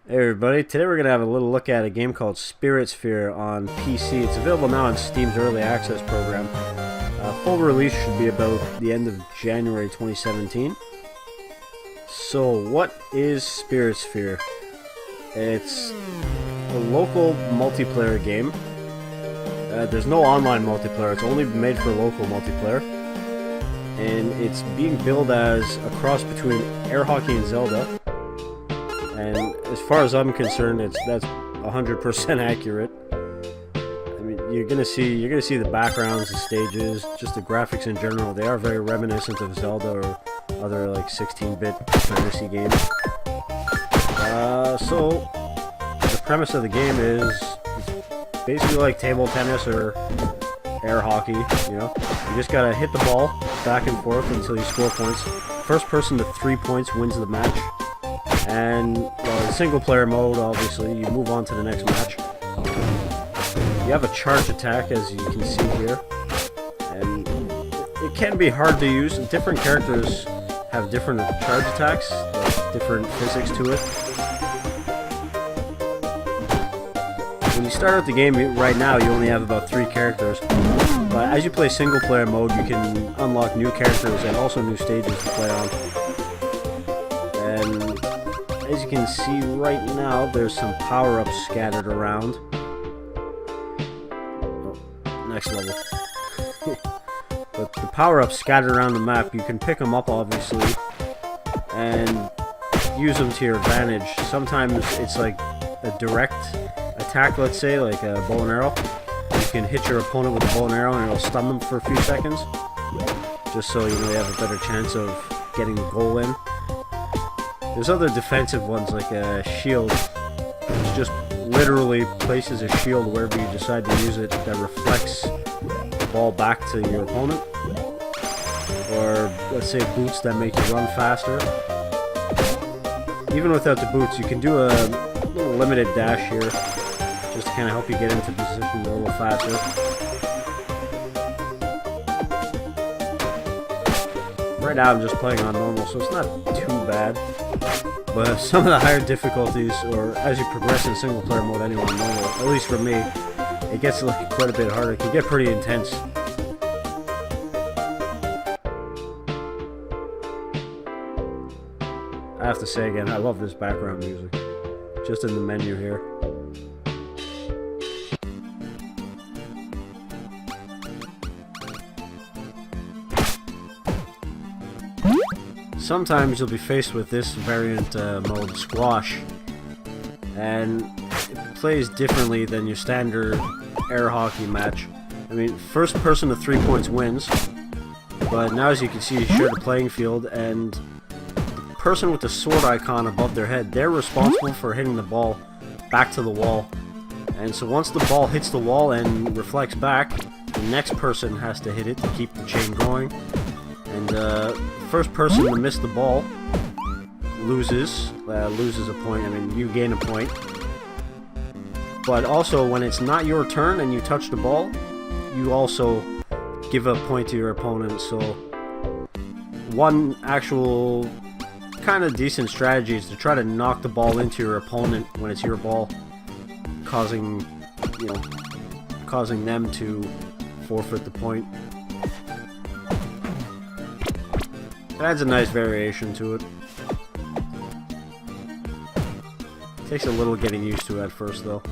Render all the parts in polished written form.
Hey everybody, today we're going to have a little look at a game called SpiritSphere on PC. It's available now on Steam's Early Access program. Full release should be about the end of January 2017. So what is SpiritSphere? It's a local multiplayer game. There's no online multiplayer, it's only made for local multiplayer. And it's being billed as a cross between air hockey and Zelda. And as far as I'm concerned, that's 100% accurate. I mean, you're gonna see the backgrounds, the stages, just the graphics in general. They are very reminiscent of Zelda or other like 16-bit fantasy games. So the premise of the game is it's basically like table tennis or air hockey. You know, you just gotta hit the ball back and forth until you score points. First person to 3 points wins the match. And in single player mode, obviously, you move on to the next match. You have a charge attack, as you can see here, and it can be hard to use. Different characters have different charge attacks, like different physics to it. When you start out the game, right now, you only have about 3 characters. But as you play single player mode, you can unlock new characters and also new stages to play on. And as you can see right now, there's some power-ups scattered around. Oh, next level. But the power-ups scattered around the map, you can pick them up, obviously, and use them to your advantage. Sometimes it's like a direct attack, let's say, like a bow and arrow. You can hit your opponent with a bow and arrow and it'll stun them for a few seconds, just so you know you have a better chance of getting the goal in. There's other defensive ones, like a shield, which just literally places a shield wherever you decide to use it that reflects the ball back to your opponent. Or, let's say, boots that make you run faster. Even without the boots, you can do a little limited dash here, just to kind of help you get into position a little faster. Right now I'm just playing on normal, so it's not too bad. But some of the higher difficulties, or as you progress in single player mode anyway on normal, at least for me, it gets like quite a bit harder. It can get pretty intense. I have to say again, I love this background music. Just in the menu here. Sometimes you'll be faced with this variant mode, Squash, and it plays differently than your standard air hockey match. I mean, first person to 3 points wins, but now as you can see, you share the playing field, and the person with the sword icon above their head, they're responsible for hitting the ball back to the wall. And so once the ball hits the wall and reflects back, the next person has to hit it to keep the chain going. And first person to miss the ball loses a point. I mean, you gain a point. But also, when it's not your turn and you touch the ball, you also give a point to your opponent. So one actual kind of decent strategy is to try to knock the ball into your opponent when it's your ball, causing them to forfeit the point. It adds a nice variation to it. Takes a little getting used to at first, though.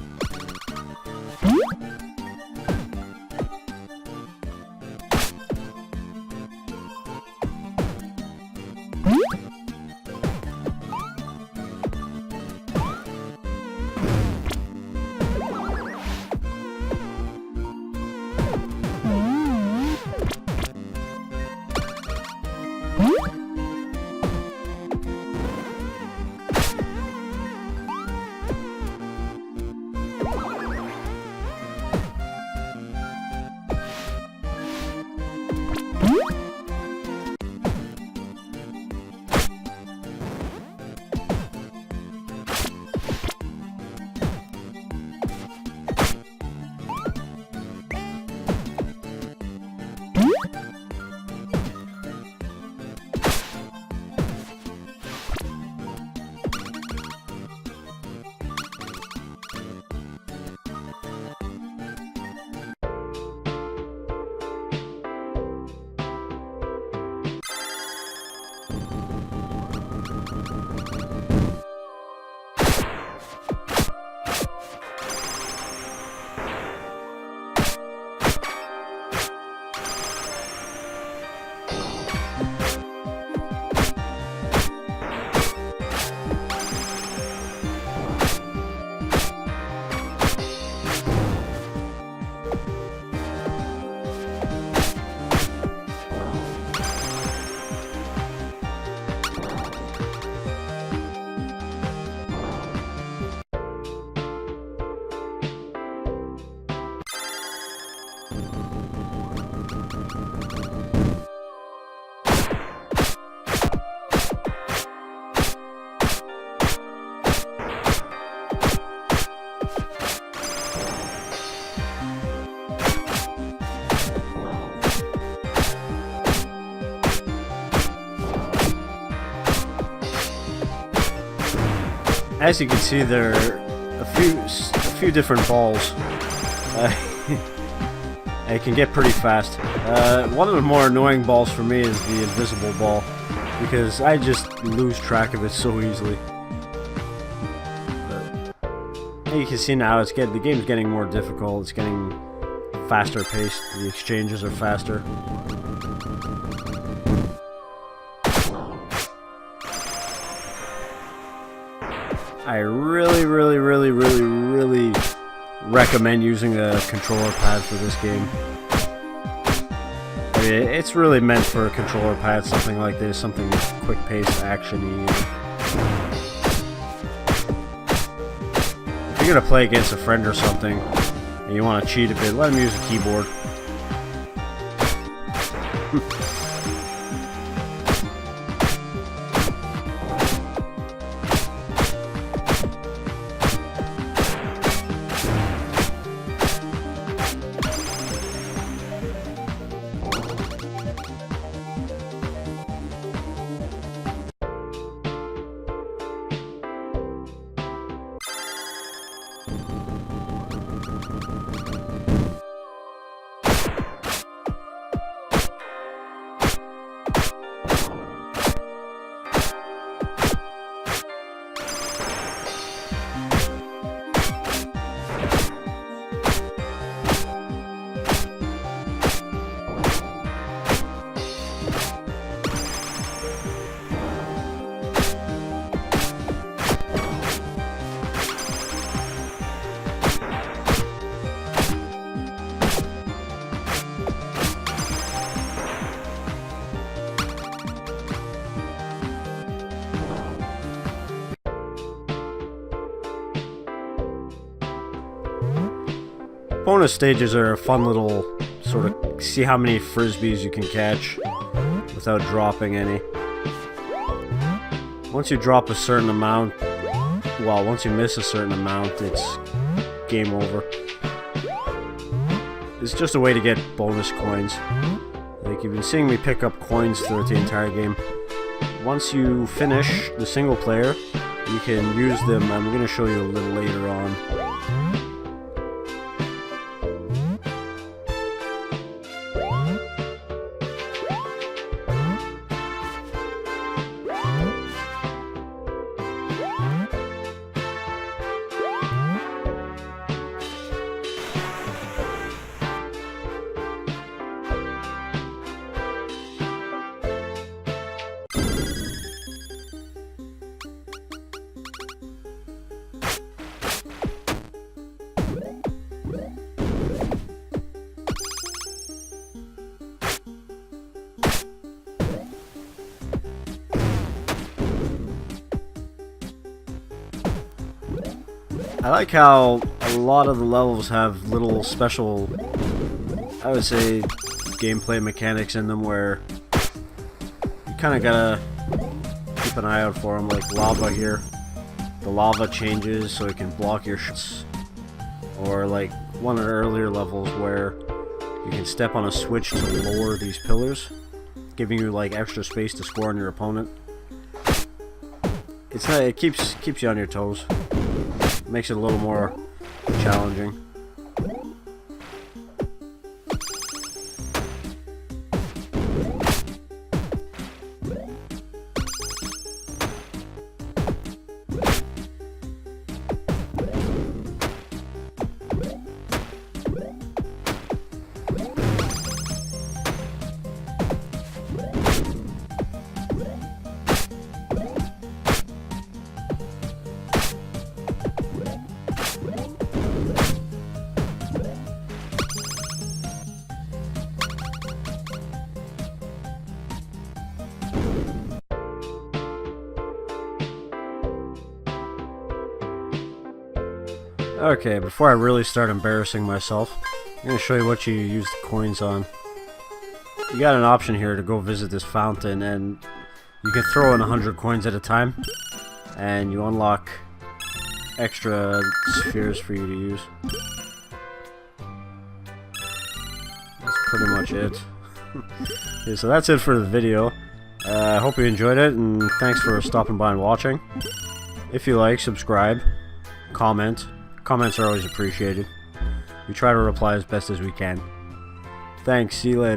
As you can see, there are a few different balls. It can get pretty fast. One of the more annoying balls for me is the invisible ball, because I just lose track of it so easily. But you can see now the game's getting more difficult. It's getting faster paced. The exchanges are faster. I really recommend using a controller pad for this game. I mean, it's really meant for a controller pad, something like this, something quick-paced, action-y. If you're gonna play against a friend or something, and you want to cheat a bit, let him use a keyboard. Bonus stages are a fun little sort of see how many frisbees you can catch without dropping any. Once you drop a certain amount, well, once you miss a certain amount, it's game over. It's just a way to get bonus coins. Like, you've been seeing me pick up coins throughout the entire game. Once you finish the single player, you can use them. I'm going to show you a little later on. I like how a lot of the levels have little special, I would say, gameplay mechanics in them where you kind of gotta keep an eye out for them, like lava here. The lava changes so it can block your shots. Or like one of the earlier levels where you can step on a switch to lower these pillars, giving you like extra space to score on your opponent. It's not, it keeps you on your toes. Makes it a little more challenging. Okay, before I really start embarrassing myself, I'm going to show you what you use the coins on. You got an option here to go visit this fountain, and you can throw in 100 coins at a time, and you unlock extra spheres for you to use. That's pretty much it. Okay, so that's it for the video. I hope you enjoyed it, and thanks for stopping by and watching. If you like, subscribe, comment. Comments are always appreciated. We try to reply as best as we can. Thanks, see you later.